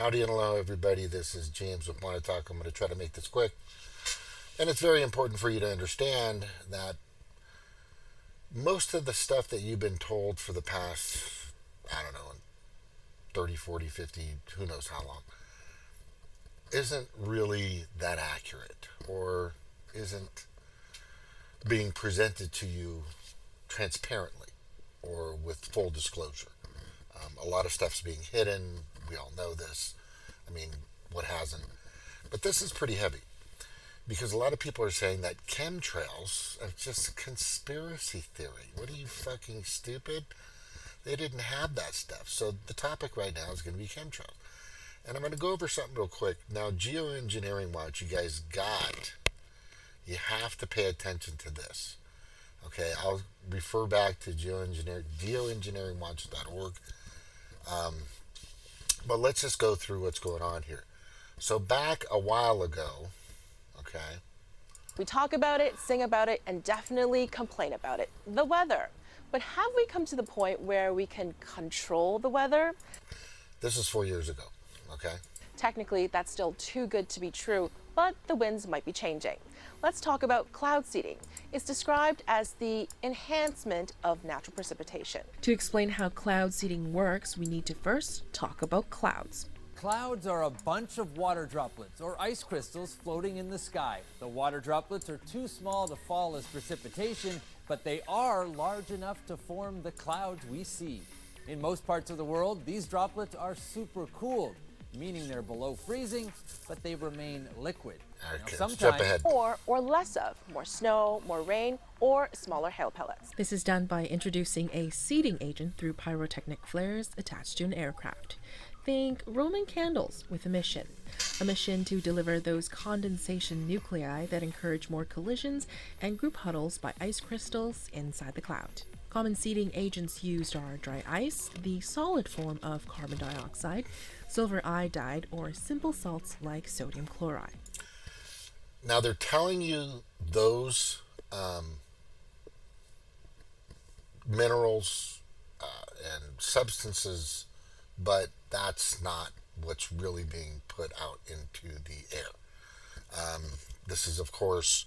Howdy and hello, everybody. This is James with Want to Talk. I'm going to try to make this quick. And it's very important for you to understand that most of the stuff that you've been told for the past, I don't know, 30, 40, 50, who knows how long, isn't really that accurate or isn't being presented to you transparently or with full disclosure. A lot of stuff's being hidden. We all know this. I mean, what hasn't? But this is pretty heavy because a lot of people are saying that chemtrails are just conspiracy theory. What are you, fucking stupid? They didn't have that stuff. So the topic right now is going to be chemtrails. And I'm going to go over something real quick. Now, Geoengineering Watch, you guys you have to pay attention to this. Okay, I'll refer back to geoengineeringwatch.org. But let's just go through what's going on here. So back a while ago, okay. We talk about it, sing about it, and definitely complain about it. The weather. But have we come to the point where we can control the weather? This is 4 years ago, okay? Technically, that's still too good to be true, but the winds might be changing. Let's talk about cloud seeding. It's described as the enhancement of natural precipitation. To explain how cloud seeding works, we need to first talk about clouds. Clouds are a bunch of water droplets or ice crystals floating in the sky. The water droplets are too small to fall as precipitation, but they are large enough to form the clouds we see. In most parts of the world, these droplets are supercooled, meaning they're below freezing, but they remain liquid. Okay, sometimes jump ahead. Or less of, more snow, more rain, or smaller hail pellets. This is done by introducing a seeding agent through pyrotechnic flares attached to an aircraft. Think Roman candles with a mission to deliver those condensation nuclei that encourage more collisions and group huddles by ice crystals inside the cloud. Common seeding agents used are dry ice, the solid form of carbon dioxide, silver iodide, or simple salts like sodium chloride. Now they're telling you those minerals and substances, but that's not what's really being put out into the air. This is, of course,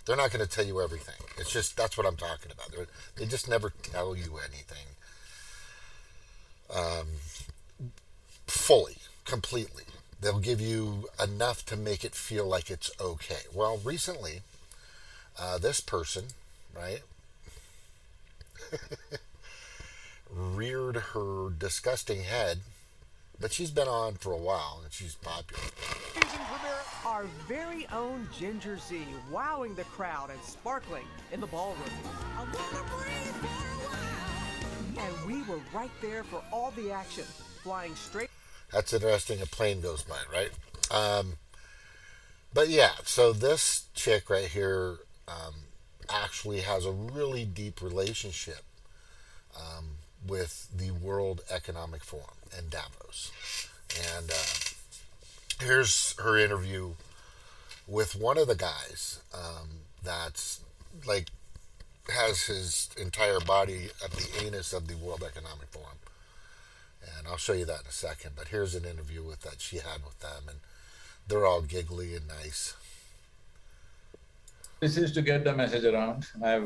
they're not going to tell you everything. It's just, that's what I'm talking about. They just never tell you anything fully, completely. They'll give you enough to make it feel like it's okay. Well, recently, this person, right, reared her disgusting head, but she's been on for a while and she's popular. Our very own Ginger Z, wowing the crowd and sparkling in the ballroom. I wanna breathe for a while. And we were right there for all the action, flying straight. That's interesting. A plane goes by, right? But yeah, so this chick right here actually has a really deep relationship with the World Economic Forum in Davos. And here's her interview with one of the guys that's like has his entire body at the anus of the World Economic Forum. And I'll show you that in a second. But here's an interview that she had with them, and they're all giggly and nice. This is to get the message around. I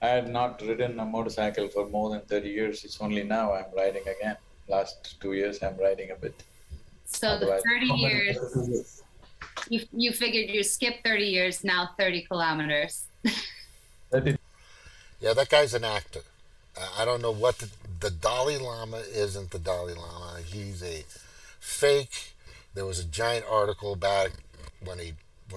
had not ridden a motorcycle for more than 30 years. It's only now I'm riding again. Last 2 years I'm riding a bit. So Otherwise, the 30 years, you figured you skipped 30 years, now 30 kilometers. Yeah, that guy's an actor. I don't know what the Dalai Lama isn't the Dalai Lama. He's a fake. There was a giant article back when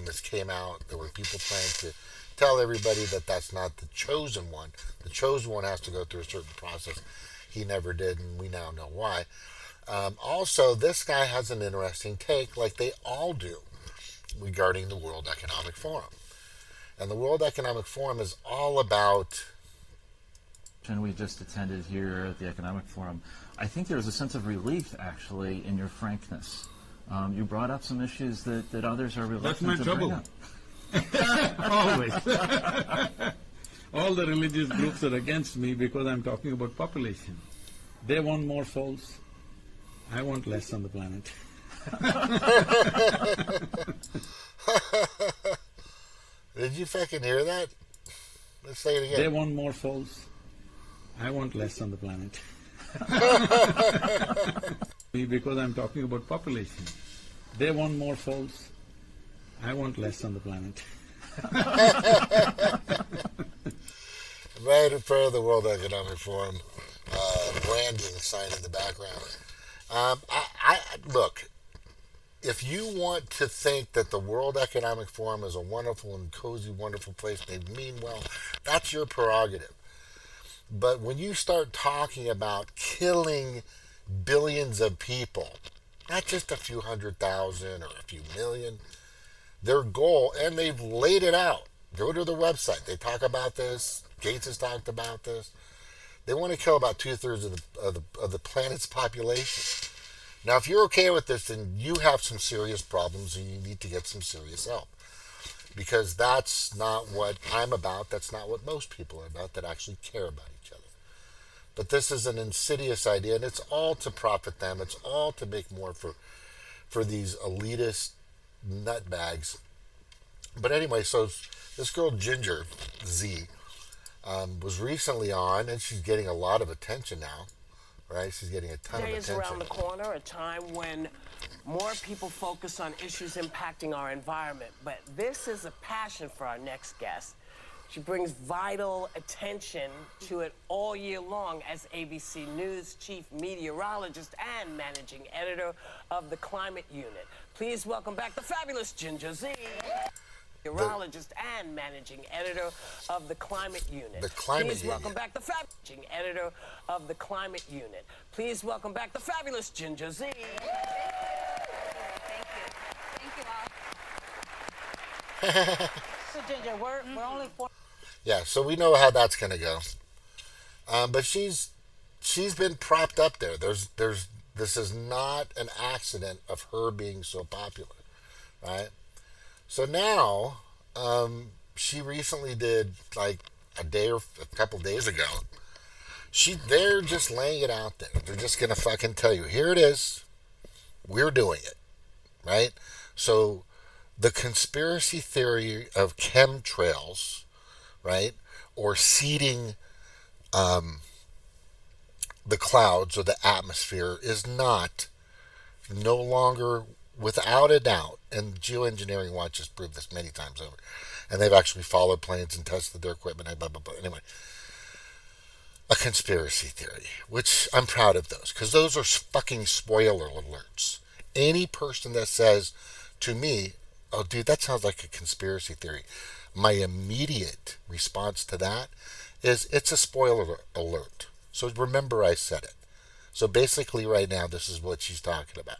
this came out. There were people trying to tell everybody that that's not the chosen one. The chosen one has to go through a certain process. He never did, and we now know why. Also, this guy has an interesting take, like they all do, regarding the World Economic Forum. And the World Economic Forum is all about... And we just attended here at the Economic Forum. I think there was a sense of relief, actually, in your frankness. You brought up some issues that others are reluctant to bring up. Always. All the religious groups are against me because I'm talking about population. They want more souls. I want less on the planet. Did you fucking hear that? Let's say it again. They want more souls. I want less on the planet. Because I'm talking about population. They want more souls. I want less on the planet. Right in front of the World Economic Forum, branding sign in the background. Look, if you want to think that the World Economic Forum is a wonderful and cozy, wonderful place, they mean well, that's your prerogative. But when you start talking about killing billions of people, not just a few 100,000 or a few million, their goal, and they've laid it out. Go to their website. They talk about this. Gates has talked about this. They want to kill about 2/3 of the planet's population. Now, if you're okay with this, then you have some serious problems and you need to get some serious help. Because that's not what I'm about. That's not what most people are about that actually care about each other. But this is an insidious idea, and it's all to profit them. It's all to make more for these elitist nutbags. But anyway, so this girl Ginger Z was recently on, and she's getting a lot of attention now, right? She's getting a ton of Today attention. is around the corner, a time when more people focus on issues impacting our environment. But this is a passion for our next guest. She brings vital attention to it all year long as ABC News chief meteorologist and managing editor of the Climate Unit. Please welcome back the fabulous Ginger Z. Meteorologist and managing editor of the Climate Unit. The Climate Please Union. welcome back the managing editor of the Climate Unit. Please welcome back the fabulous Ginger Z. Thank you. Thank you all. So Ginger, we're only 4. Yeah, so we know how that's going to go. But she's been propped up there. This is not an accident of her being so popular, right? So now, she recently did, like a day or a couple days ago, they're just laying it out there. They're just going to fucking tell you, here it is, we're doing it, right? So the conspiracy theory of chemtrails, right, or seeding the clouds or the atmosphere is no longer, without a doubt, and Geoengineering Watch has proved this many times over, and they've actually followed planes and tested their equipment, and blah, blah, blah. Anyway, a conspiracy theory, which I'm proud of those, because those are fucking spoiler alerts. Any person that says to me, oh, dude, that sounds like a conspiracy theory, my immediate response to that is, it's a spoiler alert. So remember I said it. So basically right now, this is what she's talking about.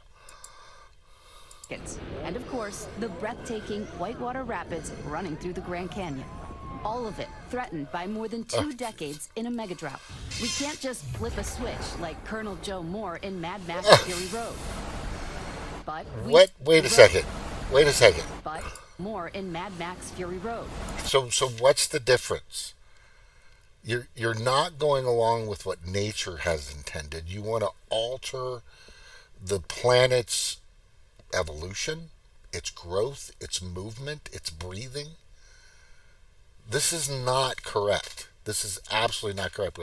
And of course, the breathtaking whitewater rapids running through the Grand Canyon. All of it threatened by more than 2 decades in a megadrought. We can't just flip a switch like Colonel Joe Moore in Mad Max Fury Road. But Wait a second. But more in Mad Max Fury Road. So what's the difference? You're not going along with what nature has intended. You want to alter the planet's evolution, its growth, its movement, its breathing. This is not correct. This is absolutely not correct.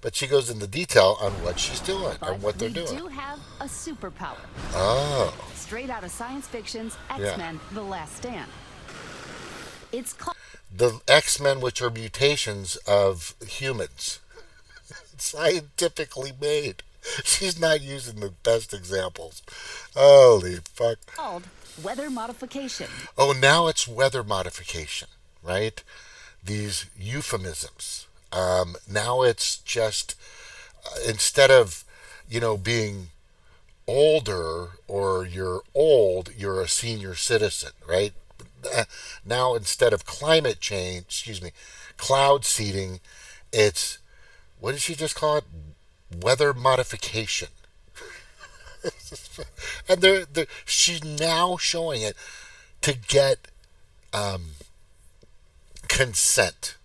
But she goes into detail on what she's doing and what they're doing. We do have a superpower. Oh. Straight out of science fiction's X-Men: The Last Stand. It's called the X-Men, which are mutations of humans. Scientifically made. She's not using the best examples. Holy fuck. Called weather modification. Oh, now it's weather modification, right? These euphemisms. Now it's just, instead of, being older or you're old, you're a senior citizen, right? Now instead of climate change, cloud seeding, it's, what did she just call it? Weather modification. And she's now showing it to get consent,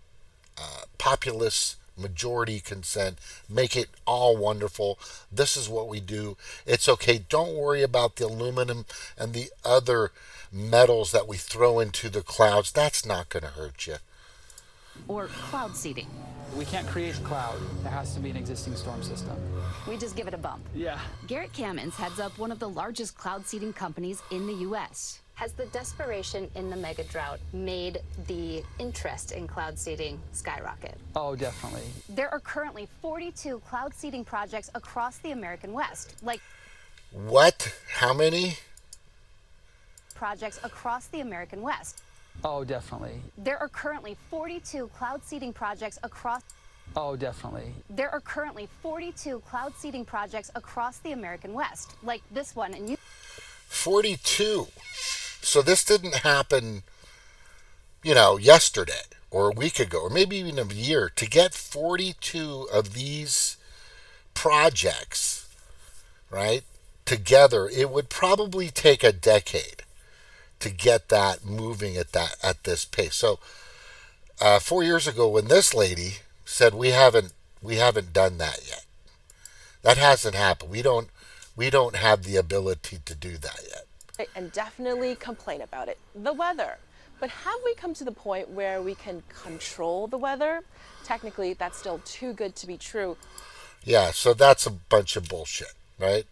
populace majority consent, make it all wonderful. This is what we do. It's okay. Don't worry about the aluminum and the other metals that we throw into the clouds. That's not going to hurt you. Or cloud seeding. We can't create a cloud. There has to be an existing storm system. We just give it a bump. Yeah. Garrett Kamens heads up one of the largest cloud seeding companies in the U.S. Has the desperation in the mega drought made the interest in cloud seeding skyrocket? Oh, definitely. There are currently 42 cloud seeding projects across the American West. What? How many? Projects across the American West. Oh, definitely. There are currently 42 cloud seeding projects across. Oh, definitely. There are currently 42 cloud seeding projects across the American West, like this one in 42. So this didn't happen, yesterday or a week ago or maybe even a year. To get 42 of these projects, right, together, it would probably take a decade to get that moving at this pace. So 4 years ago, when this lady said we haven't done that yet, that hasn't happened. We don't have the ability to do that yet. And definitely complain about it. The weather. But have we come to the point where we can control the weather? Technically, that's still too good to be true. Yeah, so that's a bunch of bullshit, right?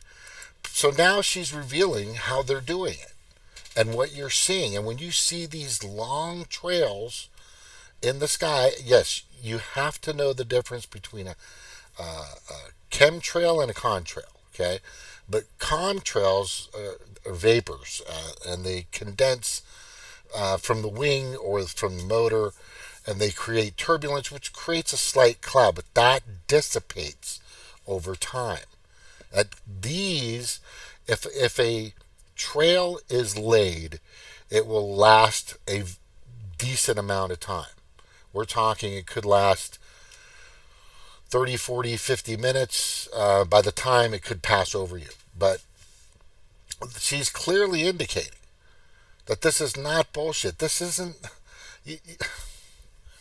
So now she's revealing how they're doing it and what you're seeing. And when you see these long trails in the sky, yes, you have to know the difference between a chemtrail and a contrail, okay? But contrails are vapors, and they condense from the wing or from the motor, and they create turbulence, which creates a slight cloud, but that dissipates over time. If a trail is laid, it will last a decent amount of time. We're talking it could last 30, 40, 50 minutes. By the time it could pass over you. But she's clearly indicating that this is not bullshit. This isn't...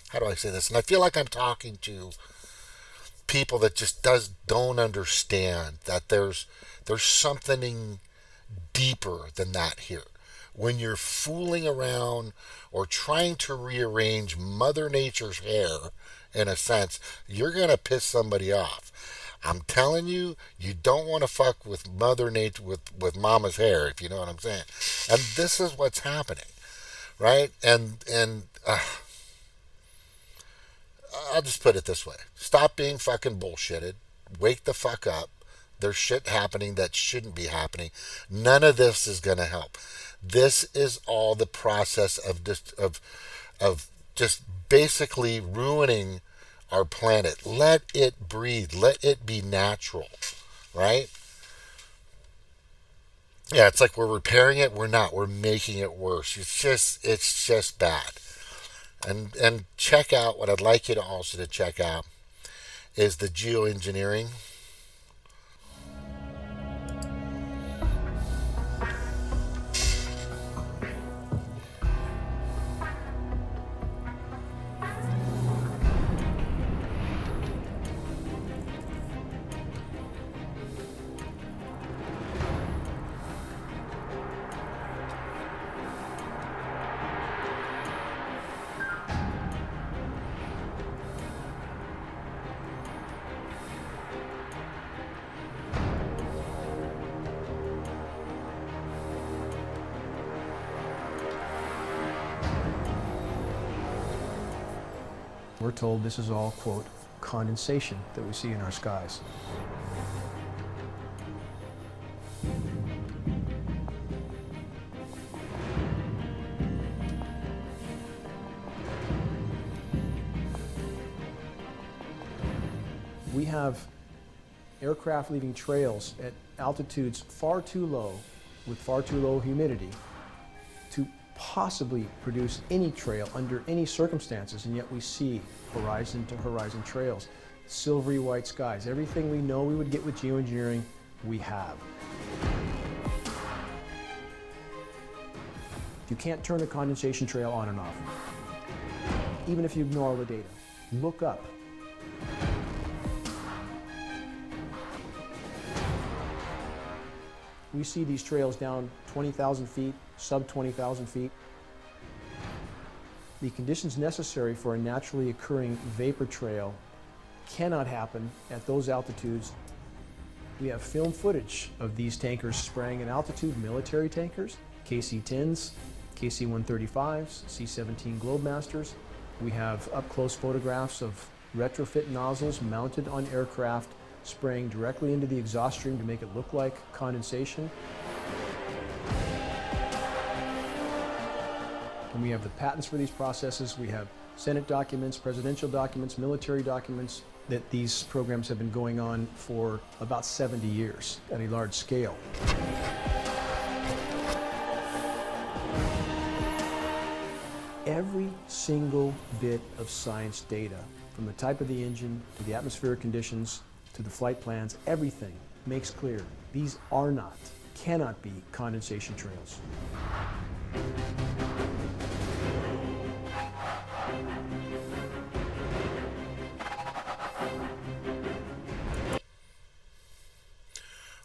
How do I say this? And I feel like I'm talking to people that just don't understand that there's something deeper than that here. When you're fooling around or trying to rearrange Mother Nature's hair, in a sense, you're going to piss somebody off. I'm telling you, you don't want to fuck with Mother Nature, with Mama's hair, if you know what I'm saying. And this is what's happening, right? And I'll just put it this way. Stop being fucking bullshitted. Wake the fuck up. There's shit happening that shouldn't be happening. None of this is going to help. This is all the process of just basically ruining our planet. Let it breathe. Let it be natural, right? Yeah, it's like we're repairing it. We're not. We're making it worse. It's just bad. And check out what I'd like you to also to check out is the geoengineering. We're told this is all, quote, condensation that we see in our skies. We have aircraft leaving trails at altitudes far too low, with far too low humidity, to possibly produce any trail under any circumstances, and yet we see horizon to horizon trails, silvery white skies. Everything we know we would get with geoengineering, we have. You can't turn the condensation trail on and off, even if you ignore all the data. Look up We see these trails down 20,000 feet, sub 20,000 feet. The conditions necessary for a naturally occurring vapor trail cannot happen at those altitudes. We have film footage of these tankers spraying at altitude, military tankers, KC-10s, KC-135s, C-17 Globemasters. We have up-close photographs of retrofit nozzles mounted on aircraft spraying directly into the exhaust stream to make it look like condensation. And we have the patents for these processes. We have Senate documents, presidential documents, military documents, that these programs have been going on for about 70 years at a large scale. Every single bit of science data, from the type of the engine to the atmospheric conditions to the flight plans, everything makes clear these are not, cannot be condensation trails.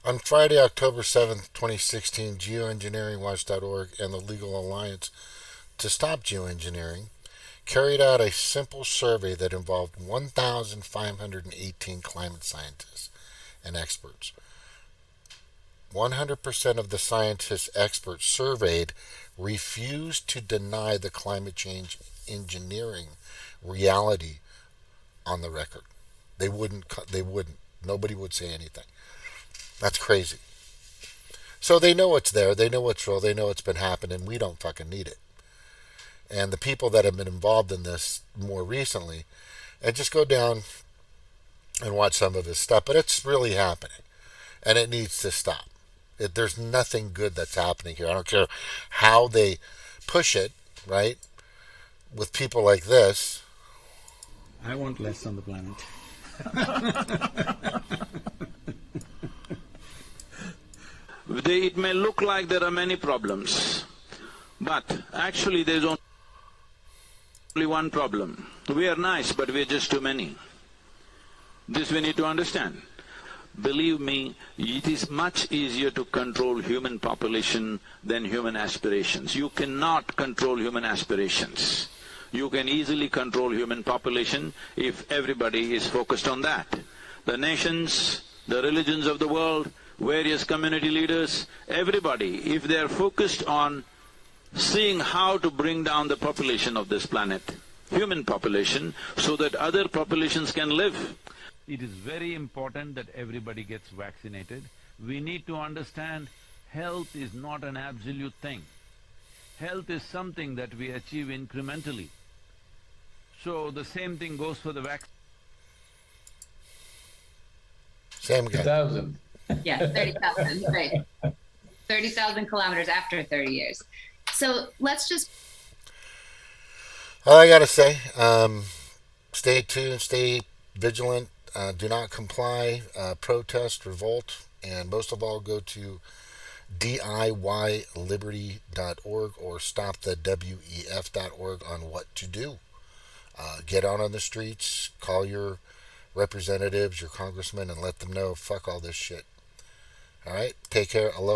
On Friday, October 7th, 2016, geoengineeringwatch.org and the Legal Alliance to Stop Geoengineering carried out a simple survey that involved 1,518 climate scientists and experts. 100% of the scientists experts surveyed refused to deny the climate change engineering reality on the record. They wouldn't. Nobody would say anything. That's crazy. So they know it's there. They know it's real. They know it's been happening. We don't fucking need it. And the people that have been involved in this more recently, and just go down and watch some of his stuff, but it's really happening. And it needs to stop. There's nothing good that's happening here. I don't care how they push it, right? With people like this. I want less on the planet. It may look like there are many problems, but actually there's only one problem. We are nice, but we are just too many. This we need to understand. Believe me, it is much easier to control human population than human aspirations. You cannot control human aspirations. You can easily control human population if everybody is focused on that. The nations, the religions of the world, various community leaders, everybody, if they are focused on seeing how to bring down the population of this planet, human population, so that other populations can live. It is very important that everybody gets vaccinated. We need to understand health is not an absolute thing. Health is something that we achieve incrementally. So the same thing goes for the vaccine. Same guy. 30,000. Yeah, 30,000, right. 30,000 kilometers after 30 years. So let's just... All I gotta say, stay tuned, stay vigilant, do not comply, protest, revolt, and most of all go to DIYliberty.org or stopthewef.org on what to do. Get out on the streets, call your representatives, your congressmen, and let them know, fuck all this shit. All right? Take care. Aloha.